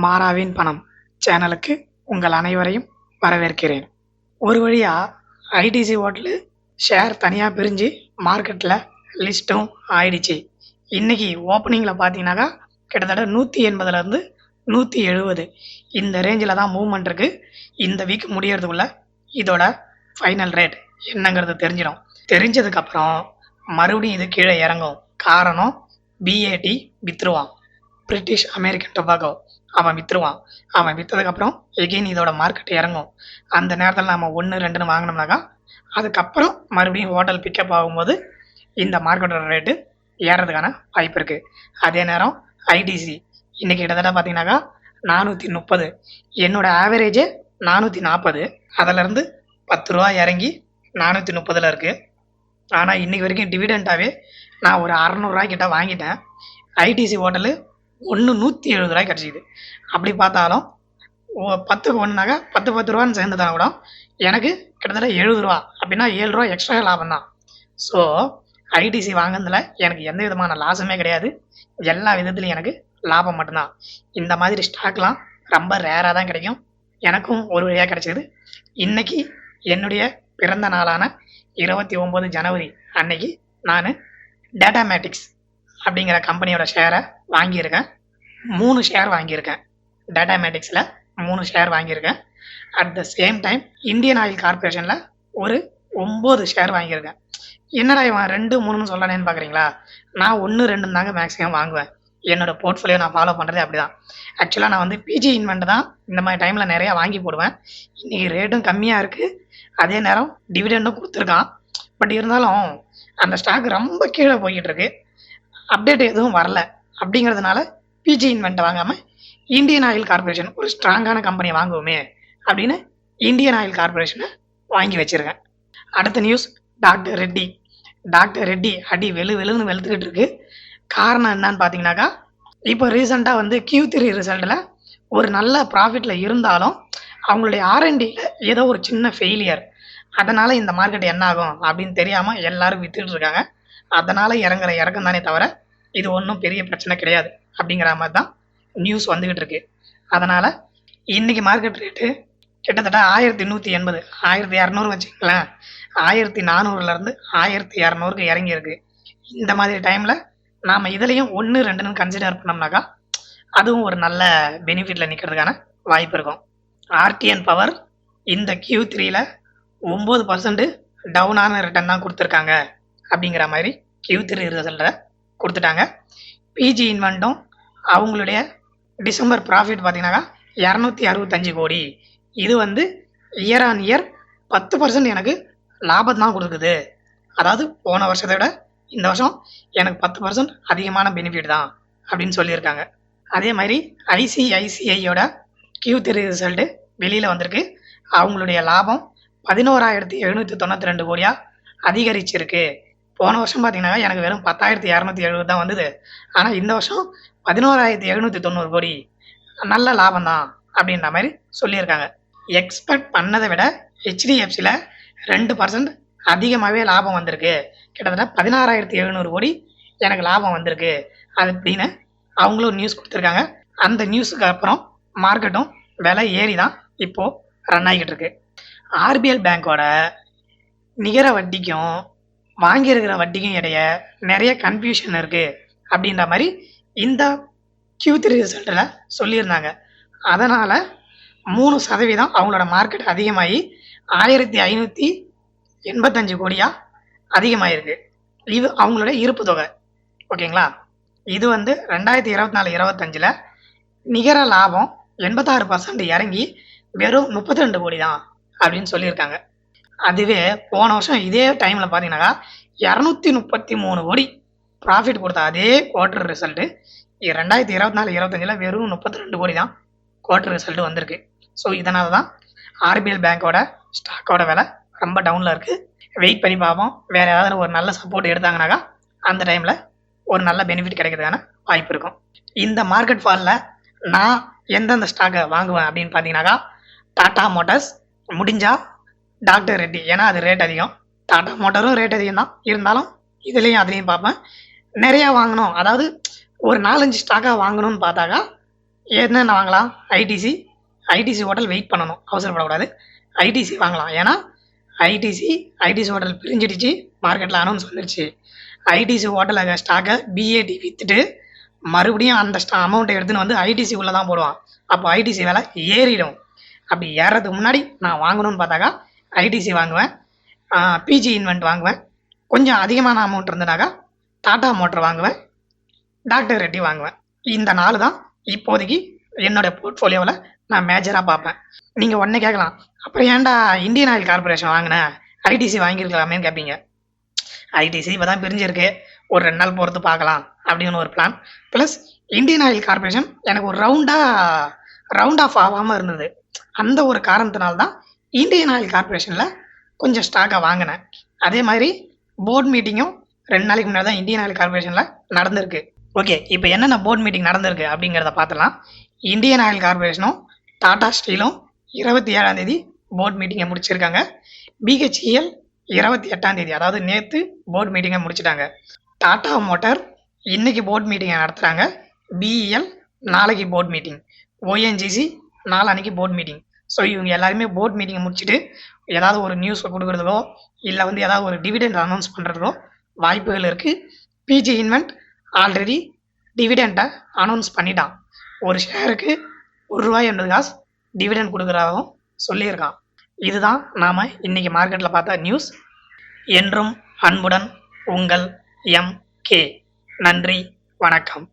மாறாவின் பணம் சேனலுக்கு உங்கள் அனைவரையும் வரவேற்கிறேன். ஒரு வழியா ஐடிசி ஹோட்டலு ஷேர் தனியா பிரிஞ்சு மார்க்கெட்ல லிஸ்ட்டும் ஆயிடுச்சு. இன்னைக்கு ஓப்பனிங்ல பார்த்தீங்கன்னாக்கா கிட்டத்தட்ட 180ல இருந்து 170 இந்த ரேஞ்சில தான் மூவ்மெண்ட் இருக்கு. இந்த வீக் முடியறதுக்குள்ள இதோட ஃபைனல் ரேட் என்னங்கிறது தெரிஞ்சிடும். தெரிஞ்சதுக்கு அப்புறம் மறுபடியும் இது கீழே இறங்கும். காரணம் பிஏடி வித்துருவான். பிரிட்டிஷ் அமெரிக்கன் டொபாக்கோ அவன் வித்துருவான். அவன் விற்றதுக்கப்புறம் எகெயின் இதோட மார்க்கெட் இறங்கும். அந்த நேரத்தில் நம்ம 1 2ன்னு வாங்கினோம்னாக்கா அதுக்கப்புறம் மறுபடியும் ஹோட்டல் பிக்கப் ஆகும்போது இந்த மார்க்கெட்டோட ரேட்டு ஏறதுக்கான வாய்ப்பு இருக்குது. அதே நேரம் ஐடிசி இன்னைக்கு கிட்டத்தட்ட பார்த்தீங்கன்னாக்கா 430, என்னோட ஆவரேஜே 440, அதிலேருந்து 10 ரூபா இறங்கி 430ல் இருக்குது. ஆனால் இன்னைக்கு வரைக்கும் டிவிடெண்டாகவே நான் ஒரு 600 ரூபாய் கிட்ட வாங்கிட்டேன். ஐடிசி ஹோட்டலு 170 ரூபாய் கிடச்சிது. அப்படி பார்த்தாலும் 10க்கு 1னாக்கா 10 ரூபான்னு சேர்ந்துட்டா கூட எனக்கு கிட்டத்தட்ட 70 ரூபா, அப்படின்னா 7 ரூபா எக்ஸ்ட்ரா லாபம் தான். ஸோ ஐடிசி வாங்கினதுல எனக்கு எந்த விதமான லாஸுமே கிடையாது. எல்லா விதத்துலையும் எனக்கு லாபம் மட்டும்தான். இந்த மாதிரி ஸ்டாக்லாம் ரொம்ப ரேராக தான் கிடைக்கும். எனக்கும் ஒரு வழியாக கிடைச்சிது. இன்னைக்கு என்னுடைய பிறந்த நாளான 29 ஜனவரி அன்னைக்கு நான் டேட்டாமேட்டிக்ஸ் அப்படிங்கிற கம்பெனியோட ஷேரை வாங்கியிருக்கேன். 3 ஷேர் வாங்கியிருக்கேன். டேட்டாமேட்டிக்ஸில் 3 ஷேர் வாங்கியிருக்கேன். At the same time Indian Oil கார்பரேஷனில் ஒரு 9 ஷேர் வாங்கியிருக்கேன். என்னடா இவன் 2 3ன்னு சொல்லணேன்னு பார்க்குறீங்களா? நான் 1 2 தாங்க மேக்ஸிமம் வாங்குவேன். என்னோட போர்ட்ஃபோலியோ நான் ஃபாலோ பண்ணுறதே அப்படி தான். ஆக்சுவலாக நான் வந்து பிஜி இன்வெண்ட் தான் இந்த மாதிரி டைமில் நிறையா வாங்கி போடுவேன். இன்றைக்கி ரேட்டும் கம்மியாக இருக்குது, அதே நேரம் டிவிடெண்டும் கொடுத்துருக்கான். பட் இருந்தாலும் அந்த ஸ்டாக் ரொம்ப கீழே போய்கிட்டு இருக்கு. அப்டேட் எதுவும் வரல. அப்படிங்கிறதுனால பிஜி இன்வெண்ட்டை வாங்காமல் இந்தியன் ஆயில் கார்பரேஷன் ஒரு ஸ்ட்ராங்கான கம்பெனி வாங்குவோமே அப்படின்னு இந்தியன் ஆயில் கார்பரேஷனை வாங்கி வச்சுருக்கேன். அடுத்த news, doctor Reddy. Doctor Reddy அடி வெளுன்னு வெளுத்துக்கிட்டு இருக்கு. காரணம் என்னன்னு பார்த்தீங்கன்னாக்கா, இப்போ ரீசெண்டாக வந்து Q3 ரிசல்ட்டில் ஒரு நல்ல ப்ராஃபிட்டில் இருந்தாலும் அவங்களுடைய ஆர்என்டியில் ஏதோ ஒரு சின்ன ஃபெயிலியர். அதனால் இந்த மார்க்கெட் என்ன ஆகும் அப்படின்னு தெரியாமல் எல்லாரும் வித்துட்டு இருக்காங்க. அதனால் இறங்குற இறக்கம் தானே தவிர இது ஒன்றும் பெரிய பிரச்சனை கிடையாது அப்படிங்கிற மாதிரி தான் நியூஸ் வந்துக்கிட்டு இருக்கு. அதனால் இன்றைக்கி மார்க்கெட் ரேட்டு கிட்டத்தட்ட 1180, 1200 வச்சுக்கலாம், 1400லேருந்து 1200க்கு இறங்கியிருக்கு. இந்த மாதிரி டைமில் நாம் இதுலேயும் 1 2ன்னு கன்சிடர் பண்ணோம்னாக்கா அதுவும் ஒரு நல்ல பெனிஃபிட்டில் நிற்கிறதுக்கான வாய்ப்பு இருக்கும். ஆர்டிஎன் பவர் இந்த Q3ல் 9% டவுனான ரிட்டர்ன் தான் கொடுத்துருக்காங்க அப்படிங்கிற மாதிரி Q3 ரிசல்ட்டை கொடுத்துட்டாங்க. பிஜி இன்வெண்ட்டும் அவங்களுடைய டிசம்பர் ப்ராஃபிட் பார்த்தீங்கன்னாக்கா 265 கோடி. இது வந்து இயர் ஆன் இயர் 10% எனக்கு லாபம் தான் கொடுக்குது. அதாவது போன வருஷத்தை விட இந்த வருஷம் எனக்கு 10% அதிகமான பெனிஃபிட் தான் அப்படின்னு சொல்லியிருக்காங்க. அதே மாதிரி ஐசிஐசிஐயோட Q3 ரிசல்ட்டு வெளியில் வந்திருக்கு. அவங்களுடைய லாபம் 11,792 கோடியாக அதிகரிச்சிருக்கு. போன வருஷம் பார்த்தீங்கன்னா எனக்கு வெறும் 10,270 தான் வந்தது. ஆனால் இந்த வருஷம் 11,790 கோடி, நல்ல லாபம் தான் அப்படின்ற மாதிரி சொல்லியிருக்காங்க. எக்ஸ்பெக்ட் பண்ணதை விட ஹெச்டிஎஃப்சியில் 2% அதிகமாகவே லாபம் வந்திருக்கு. கிட்டத்தட்ட 16,700 கோடி எனக்கு லாபம் வந்திருக்கு அது அப்படின்னு அவங்களும் நியூஸ் கொடுத்துருக்காங்க. அந்த நியூஸுக்கு அப்புறம் மார்க்கெட்டும் விலை ஏறி தான் இப்போது ரன் ஆகிக்கிட்டு இருக்கு. ஆர்பிஎல் பேங்கோட நிகர வட்டிக்கும் வாங்கியிருக்கிற வட்டிக்கும் இடையே நிறைய கன்ஃபியூஷன் இருக்குது அப்படின்ற மாதிரி இந்த Q3 ரிசல்ட்டில் சொல்லியிருந்தாங்க. அதனால் 3% அவங்களோட மார்க்கெட் அதிகமாகி 1585 கோடியாக அதிகமாகிருக்கு. இது அவங்களோட இருப்பு தொகை. ஓகேங்களா? இது வந்து 2024-25 நிகர லாபம் 86% இறங்கி வெறும் 32 கோடி தான் அப்படின்னு சொல்லியிருக்காங்க. அதுவே போன வருஷம் இதே டைமில் பார்த்தீங்கன்னாக்கா 233 கோடி ப்ராஃபிட் கொடுத்த அதே குவார்ட்டர் ரிசல்ட்டு 2024-25 வெறும் 32 கோடி தான் குவார்ட்டர் ரிசல்ட்டு வந்திருக்கு. ஸோ இதனால தான் ஆர்பிஎல் பேங்கோட ஸ்டாக்கோட விலை ரொம்ப டவுனில் இருக்குது. வெயிட் பண்ணி பார்ப்போம். வேறு ஏதாவது ஒரு நல்ல சப்போர்ட் எடுத்தாங்கனாக்கா அந்த டைமில் ஒரு நல்ல பெனிஃபிட் கிடைக்கிறதுக்கான வாய்ப்பு இருக்கும். இந்த மார்க்கெட் ஃபாலில் நான் எந்தெந்த ஸ்டாக்கை வாங்குவேன் அப்படின்னு பார்த்தீங்கன்னாக்கா, டாடா மோட்டார்ஸ், முடிஞ்சால் டாக்டர் ரெட்டி. ஏன்னா அது ரேட் அதிகம். டாடா மோட்டாரும் ரேட் அதிகம் தான், இருந்தாலும் இதுலேயும் அதுலேயும் பார்ப்பேன். நிறையா வாங்கணும், அதாவது ஒரு 4-5 ஸ்டாக்காக வாங்கணும்னு பார்த்தாக்கா என்னென்ன வாங்கலாம்? ஐடிசி. ஐடிசி ஹோட்டல் வெயிட் பண்ணணும். அவசரப்படக்கூடாது. ஐடிசி வாங்கலாம். ஏன்னா ஐடிசி ஹோட்டல் பிரிஞ்சிடுச்சு. மார்க்கெட்டில் அனௌன்ஸ் வந்துருச்சு. ஐடிசி ஹோட்டல் ஸ்டாக்கை பிஏடி விற்றுட்டு மறுபடியும் அந்த அமௌண்ட்டை எடுத்துன்னு வந்து ஐடிசி உள்ளே தான் போடுவான். அப்போ ஐடிசி விலை ஏறிடும். அப்படி ஏறதுக்கு முன்னாடி நான் வாங்கணும்னு பார்த்தாக்கா ஐடிசி வாங்குவேன், பிஜி இன்வென்ட் வாங்குவேன். கொஞ்சம் அதிகமான அமௌண்ட் இருந்தனாக்கா டாடா மோட்டர் வாங்குவேன், டாக்டர் ரெட்டி வாங்குவேன். இந்த 4 தான் இப்போதைக்கு என்னோட போர்ட்ஃபோலியோவில் நான் மேஜராக பார்ப்பேன். நீங்கள் உடனே கேட்கலாம், அப்புறம் ஏன்டா இந்தியன் ஆயில் கார்பரேஷன் வாங்கினேன், ஐடிசி வாங்கியிருக்கலாமேன்னு கேட்பீங்க. ஐடிசி இப்போ தான் பிரிஞ்சிருக்கு, ஒரு 2 நாள் பொறுத்து பார்க்கலாம் அப்படின்னு ஒரு plan. Plus Indian oil corporation எனக்கு ஒரு ரவுண்ட் ஆஃப் ஆகாமல் இருந்தது. அந்த ஒரு காரணத்தினால தான் இந்தியன் ஆயில் கார்பரேஷனில் கொஞ்சம் ஸ்டாக்கை வாங்கினேன். அதே மாதிரி போர்ட் மீட்டிங்கும் 2 நாளைக்கு முன்னாடி தான் இந்தியன் ஆயில் கார்பரேஷனில் நடந்திருக்கு. ஓகே, இப்போ என்னென்ன போர்ட் மீட்டிங் நடந்திருக்கு அப்படிங்கிறத பார்த்துலாம். இந்தியன் ஆயில் கார்பரேஷனும் டாடா ஸ்டீலும் 27ஆம் தேதி போர்ட் மீட்டிங்கை முடிச்சிருக்காங்க. பிஹெச்இஎல் 28ஆம் தேதி, அதாவது நேற்று போர்ட் மீட்டிங்கை முடிச்சிட்டாங்க. டாடா மோட்டார் இன்னைக்கு போர்ட் மீட்டிங்கை நடத்துகிறாங்க. பிஇஎல் நாளைக்கு போர்ட் மீட்டிங், ஓஎன்ஜிசி நாளான்னைக்கு போர்ட் மீட்டிங். ஸோ இவங்க எல்லாருமே போர்ட் மீட்டிங்கை முடிச்சுட்டு ஏதாவது ஒரு நியூஸ் கொடுக்குறதுக்கோ இல்லை வந்து ஏதாவது ஒரு டிவிடெண்ட் அனௌன்ஸ் பண்ணுறதுக்கோ வாய்ப்புகள் இருக்குது. பிஜி இன்வென்ட் ஆல்ரெடி டிவிடெண்ட்டை அனௌன்ஸ் பண்ணிட்டான். ஒரு ஷேருக்கு ₹1.80 டிவிடெண்ட் கொடுக்குறதாகவும் சொல்லியிருக்கான். இதுதான் நாம் இன்றைக்கி மார்க்கெட்டில் பார்த்த நியூஸ். என்றும் அன்புடன் உங்கள் எம்.கே. நன்றி, வணக்கம்.